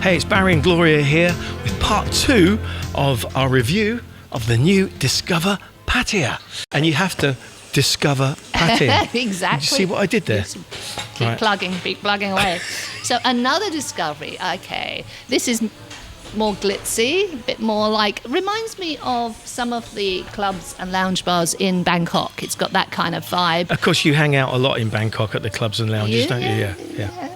Hey, it's Barry and Gloria here with part 2 of our review of the new Discover Pattaya. And you have to discover Pattaya. Exactly. Did you see what I did there? Keep plugging away. So another discovery. Okay, this is more glitzy, a bit more like, reminds me of some of the clubs and lounge bars in Bangkok. It's got that kind of vibe. Of course, you hang out a lot in Bangkok at the clubs and lounges, don't you? Yeah.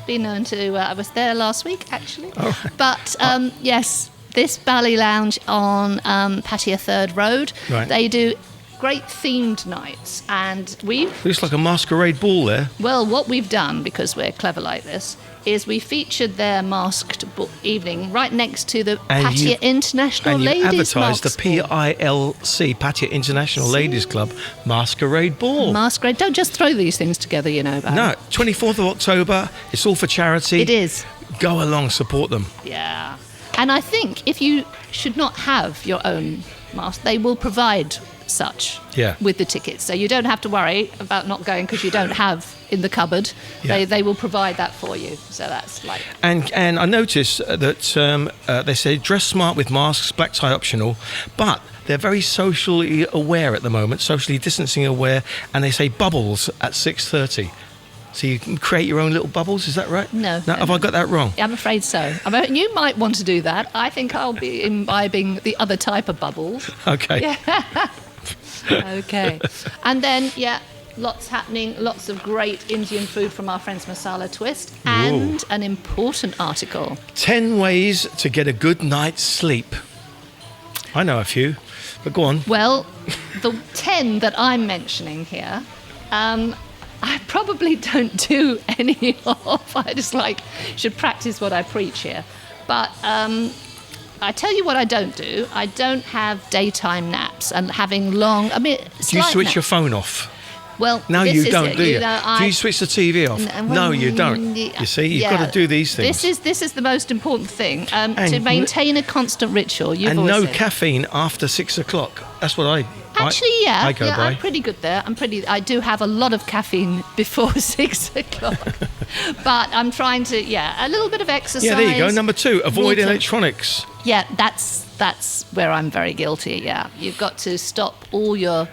Been known to. I was there last week, actually. Oh. But yes, this Bali Lounge on Pattaya 3rd Road, Right. they do great themed nights, and Looks like a masquerade ball there. well, what we've done, because we're clever like this, is we featured their masked evening right next to the Pattaya International And you Ladies advertised the Masks Ball. PILC, Pattaya International Ladies Club Masquerade Ball. Masquerade. Don't just throw these things together, you know. Barry. No, 24th of October. It's all for charity. It is. Go along, support them. Yeah. And I think if you should not have your own mask, they will provide such with the tickets. So you don't have to worry about not going because you don't have in the cupboard. Yeah. They will provide that for you. So that's like... And I noticed that they say dress smart with masks, black tie optional, but they're very socially aware at the moment, socially distancing aware, and they say bubbles at 6:30. So you can create your own little bubbles, is that right? No. Have I got that wrong? I'm afraid so. You might want to do that. I think I'll be imbibing the other type of bubbles. Okay. Yeah. Okay. And then, lots happening, lots of great Indian food from our friends Masala Twist, and an important article. 10 ways to get a good night's sleep. I know a few, but go on. Well, the 10 that I'm mentioning here, I probably don't do any of. I just should practice what I preach here. But I tell you what I don't do. I don't have daytime naps and having long... Do you switch your phone off? Well, no, this you is don't, it. do you? Do you switch the TV off? No, you don't. You see, you've got to do these things. This is the most important thing. To maintain a constant ritual. And no caffeine after 6 o'clock. That's what I go by. I'm pretty good there. I do have a lot of caffeine before 6 o'clock. But I'm trying to, a little bit of exercise. Yeah, there you go. Number 2, avoid water. electronics. Yeah, that's where I'm very guilty, You've got to stop all your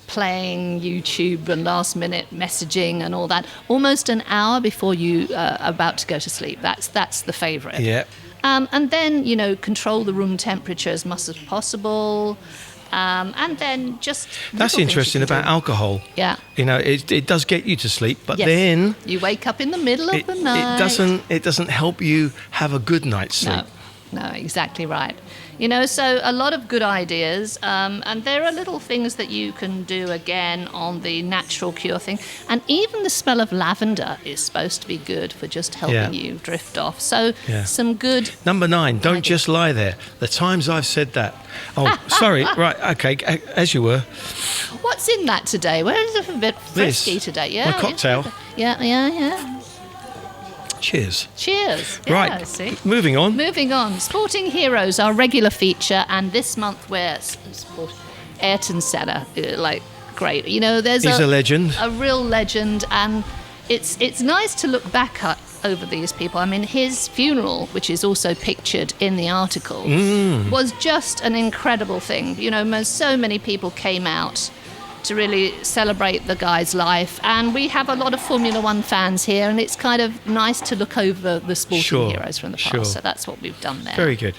playing YouTube and last minute messaging and all that almost an hour before you are about to go to sleep. That's the favourite. Yeah. And then, control the room temperature as much as possible. And then just... That's interesting about alcohol. Yeah. It does get you to sleep, but yes. then... You wake up in the middle of the night. It doesn't help you have a good night's sleep. No, exactly right. So a lot of good ideas, and there are little things that you can do again on the natural cure thing. And even the smell of lavender is supposed to be good for just helping you drift off. So some good... Number 9, don't just lie there. The times I've said that. Oh, sorry. Right, okay, as you were. What's in that today? Where is it a bit frisky today? Yeah, my cocktail. Yeah. Cheers. Yeah, right. See? Moving on. Sporting Heroes, our regular feature, and this month we're Ayrton Senna. Great. He's a legend. A real legend, and it's nice to look back over these people. I mean, his funeral, which is also pictured in the article, was just an incredible thing. So many people came out to really celebrate the guy's life, and we have a lot of Formula One fans here, and it's kind of nice to look over the sporting heroes from the past. So that's what we've done there. Very good.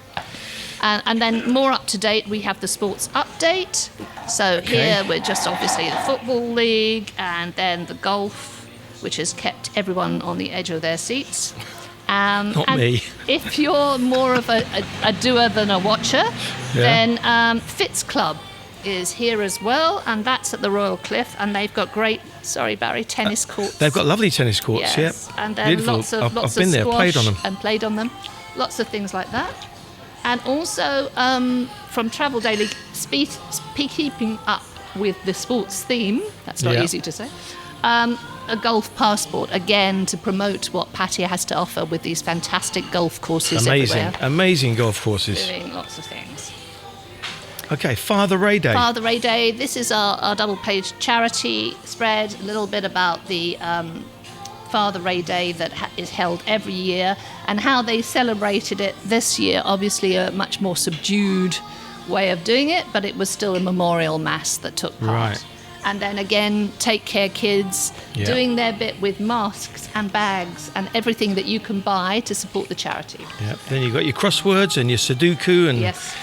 And then more up to date, we have the sports update. So here we're just obviously the Football League, and then the golf, which has kept everyone on the edge of their seats. Not me. If you're more of a doer than a watcher, then Fitz Club is here as well, and that's at the Royal Cliff, and they've got great, tennis courts. They've got lovely tennis courts, yes. And then beautiful. lots of I've been there, played on them. And played on them. Lots of things like that. And also from Travel Daily, keeping up with the sports theme, that's not easy to say, a golf passport, again, to promote what Pattaya has to offer with these fantastic golf courses everywhere. Amazing golf courses. Doing lots of things. Okay, Father Ray Day. Father Ray Day. This is our double-page charity spread, a little bit about the Father Ray Day that is held every year, and how they celebrated it this year. Obviously, a much more subdued way of doing it, but it was still a memorial mass that took part. Right. And then again, Take Care Kids doing their bit with masks and bags and everything that you can buy to support the charity. Yeah. Then you've got your crosswords and your Sudoku and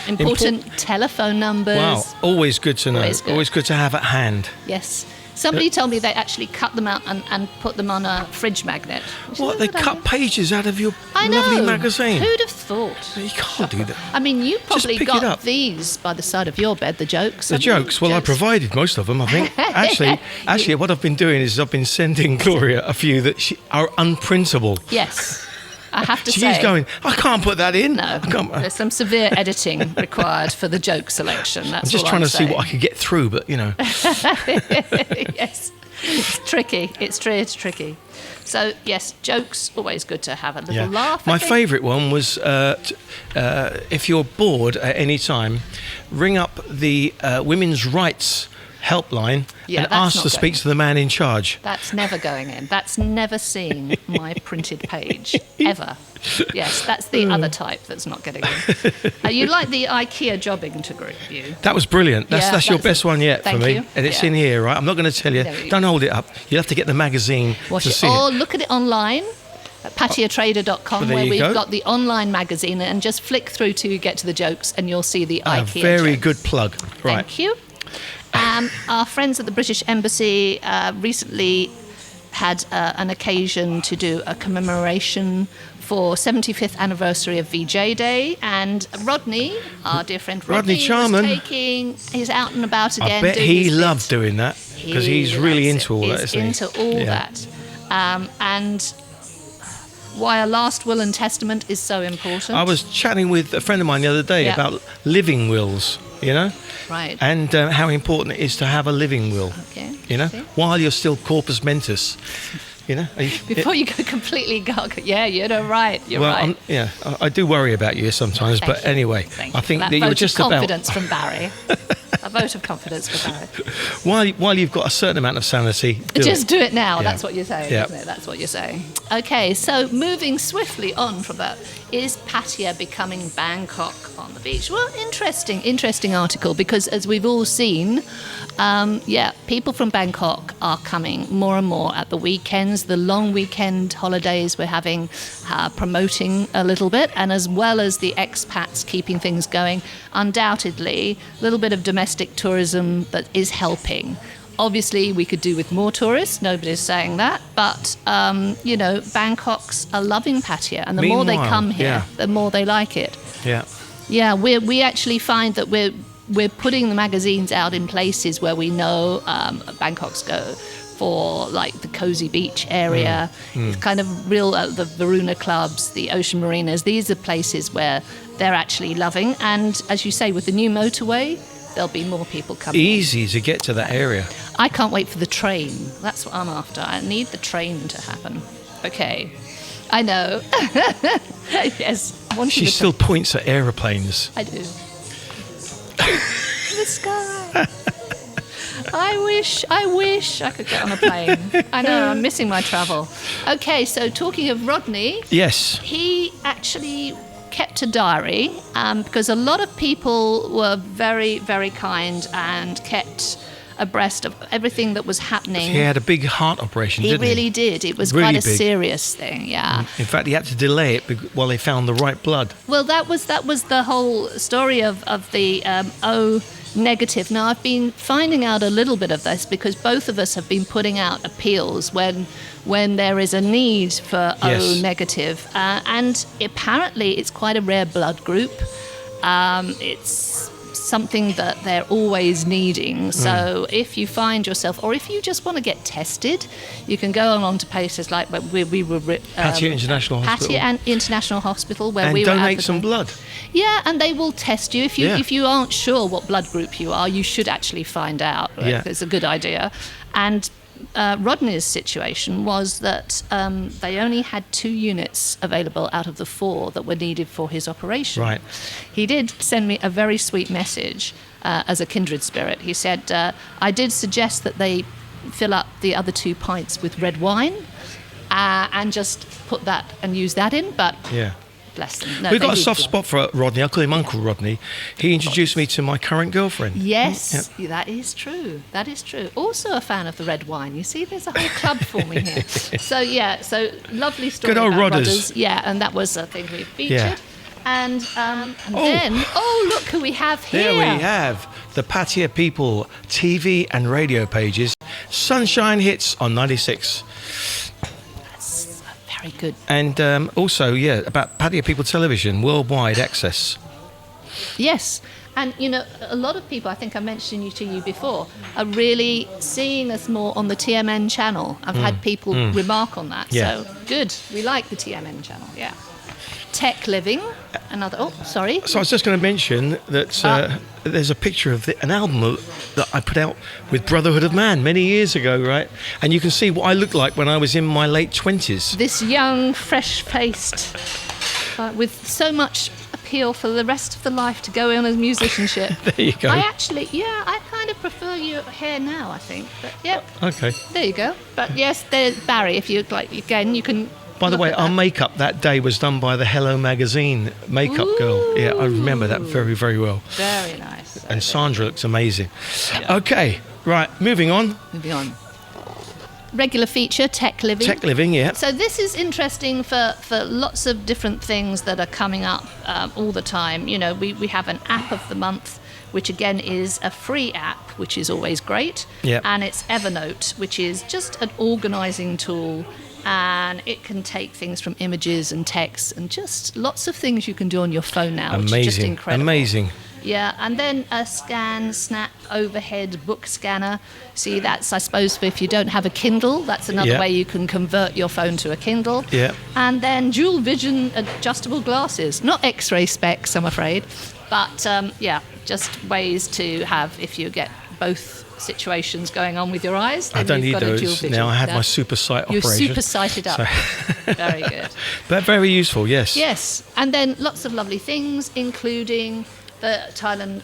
important telephone numbers. Wow, always good to know. Always good. To have at hand. Yes. Somebody told me they actually cut them out and put them on a fridge magnet. What, they cut pages out of your I know. lovely magazine? Who'd have thought? You can't do that. I mean, you probably pick it up. got these by the side of your bed, the jokes. The jokes? Well, I provided most of them, I think. Actually, what I've been doing is I've been sending Gloria a few that are unprintable. Yes. I have to say. She's going, I can't put that in. No, there's some severe editing required for the joke selection. That's I'm just trying to see what I could get through, but, Yes, it's tricky. It's tricky. So, yes, jokes, always good to have a little laugh. My favourite one was if you're bored at any time, ring up the women's rights helpline and ask to speak to the man in charge. That's never going in. That's never seen my printed page, ever. Yes, that's the other type that's not getting in. You like the IKEA jobbing interview? That was brilliant. That's your best one yet for me. You. And it's in here, right? I'm not going to tell you. Don't hold it up. You'll have to get the magazine to see it. Or look at it online at pattayatrader.com where we've got the online magazine, and just flick through till you get to the jokes and you'll see the IKEA very jokes. good plug. Right. Thank you. Our friends at the British Embassy recently had an occasion to do a commemoration for 75th anniversary of VJ Day, and Rodney, our dear friend Rodney Charman, he's out and about again. I bet he loved doing that because he's really into all that, isn't he? Into all that. And why a last will and testament is so important. I was chatting with a friend of mine the other day about living wills, Right. And how important it is to have a living will, while you're still corpus mentis, Before you go completely gaga. Yeah, right. You're right. I do worry about you sometimes, but anyway, I think that you're just about... confidence from Barry. A vote of confidence for Barry. While you've got a certain amount of sanity, do it now. That's what you're saying, yeah. isn't it? That's what you're saying. Okay, so moving swiftly on from that, is Pattaya becoming Bangkok on the beach? Well, interesting article, because as we've all seen, people from Bangkok are coming more and more at the weekends. The long weekend holidays we're having promoting a little bit, and as well as the expats keeping things going, undoubtedly a little bit of domestic tourism that is helping. Obviously, we could do with more tourists. Nobody's saying that. But, Bangkoks are loving Pattaya. And the more they come here, the more they like it. Yeah. Yeah, we actually find that we're putting the magazines out in places where we know Bangkoks go for, like, the cozy beach area. It's kind of real, the Varuna clubs, the ocean marinas. These are places where they're actually loving. And, as you say, with the new motorway, there'll be more people coming. Easy to get to that area. I can't wait for the train. That's what I'm after. I need the train to happen. Okay. I know. Yes. She still points at aeroplanes. I do. The sky. I wish I could get on a plane. I know, I'm missing my travel. Okay, so talking of Rodney. Yes. He actually kept a diary because a lot of people were very, very kind and kept abreast of everything that was happening. He had a big heart operation, didn't he? He really did. It was really quite a big. Serious thing, yeah. In fact, he had to delay it while they found the right blood. Well, that was the whole story of the O negative. Now, I've been finding out a little bit of this because both of us have been putting out appeals when there is a need for O negative. And apparently it's quite a rare blood group. It's something that they're always needing. So if you find yourself, or if you just want to get tested, you can go on to places like we were Pattaya International Hospital. Pattaya International Hospital, where and we were. And donate some blood. Yeah, and they will test you. If you aren't sure what blood group you are, you should actually find out. Right? Yeah. It's a good idea. And Rodney's situation was that they only had 2 units available out of the 4 that were needed for his operation. Right. He did send me a very sweet message as a kindred spirit. He said, I did suggest that they fill up the other 2 pints with red wine, and just put that and use that in. But Yeah. bless them. No, We've they got a do soft fly. spot for Rodney. I call him Uncle Rodney. He introduced me to my current girlfriend. Yes, that is true. That is true. Also a fan of the red wine. You see, there's a whole club forming here. So lovely story Good old about Rodders. Rodders. Yeah, and that was a thing we featured. Yeah. And then, look who we have here. There we have the Pattaya People TV and radio pages. Sunshine Hits on 96. That's very good. And also, about Pattaya People Television, worldwide access. Yes. And, a lot of people, I think I mentioned to you before, are really seeing us more on the TMN channel. I've had people remark on that. Yeah. So, good. We like the TMN channel, yeah. Tech Living, another... Oh, sorry. So I was just going to mention that there's a picture of an album that I put out with Brotherhood of Man many years ago, right? And you can see what I looked like when I was in my late 20s. This young, fresh-faced, with so much appeal for the rest of the life to go on as musicianship. There you go. I kind of prefer your hair now, I think. But, yeah. Okay. There you go. But, yes, there's Barry, if you'd like, again, you can... By the way, our makeup that day was done by the Hello Magazine makeup girl. Yeah, I remember that very, very well. Very nice. And Sandra looks amazing. Yeah. Okay, right, moving on. Moving on. Regular feature, Tech Living. Tech Living, yeah. So this is interesting for lots of different things that are coming up all the time. We have an app of the month, which again is a free app, which is always great. Yeah. And it's Evernote, which is just an organising tool. And it can take things from images and text and just lots of things you can do on your phone now, which is just incredible. Amazing. Yeah, and then a snap overhead book scanner. See, that's, I suppose, for if you don't have a Kindle, that's another way you can convert your phone to a Kindle. Yeah. And then dual vision adjustable glasses. Not X-ray specs, I'm afraid, but just ways to have if you get both situations going on with your eyes. Then I don't you've need got a dual those. vision. Now I have my super sight You're operation. super sighted up. So. Very good. But very useful, yes. Yes, and then lots of lovely things, including the Thailand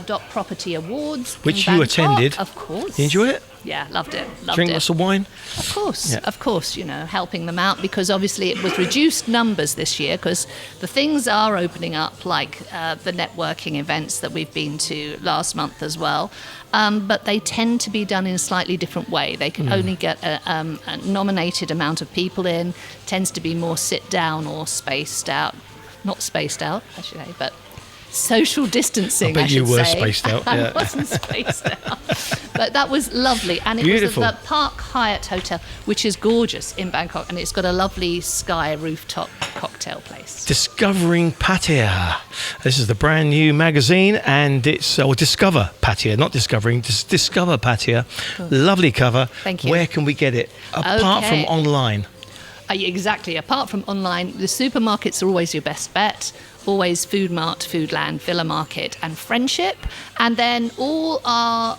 Dot Property Awards, which in you Bangkok. attended. Of course. You enjoy it? Yeah, loved it. Drink lots of wine? Of course, Yeah. of course, helping them out because obviously it was reduced numbers this year because the things are opening up like the networking events that we've been to last month as well. But they tend to be done in a slightly different way. They can only get a nominated amount of people in, tends to be more sit down or spaced out. Not spaced out, I should say, but social distancing, I bet you were say. spaced out. I Yeah. wasn't spaced out. But that was lovely. And it Beautiful. was at the Park Hyatt Hotel, which is gorgeous in Bangkok. And it's got a lovely sky rooftop cocktail place. Discovering Pattaya. This is the brand new magazine, and it's Discover Pattaya, not Discovering, just Discover Pattaya. Cool. Lovely cover. Thank you. Where can we get it apart Okay. from online? Exactly. Apart from online, the supermarkets are always your best bet. Always Food Mart, Foodland, Villa Market and Friendship. And then all our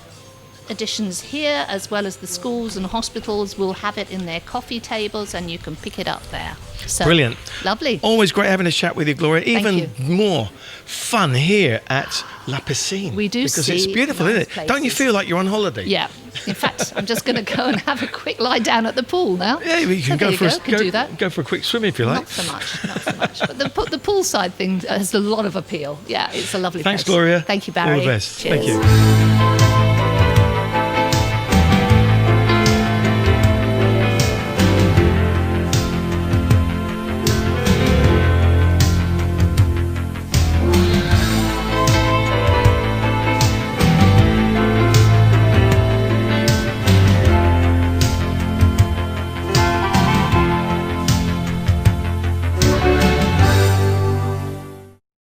editions here, as well as the schools and hospitals, will have it in their coffee tables and you can pick it up there. So, Brilliant. Lovely. Always great having a chat with you, Gloria. Even you. more fun here at La Piscine. We do because see it's beautiful, nice isn't it? Don't you places. feel like you're on holiday? Yeah. In fact, I'm just going to go and have a quick lie down at the pool now. Yeah, you can So go there for you go. Could do that. go for a quick swim if you like. Not so much, not so much. But the poolside thing has a lot of appeal. Yeah, it's a lovely Thanks, place. Gloria. Thank you, Barry. All the best. Cheers. Thank you.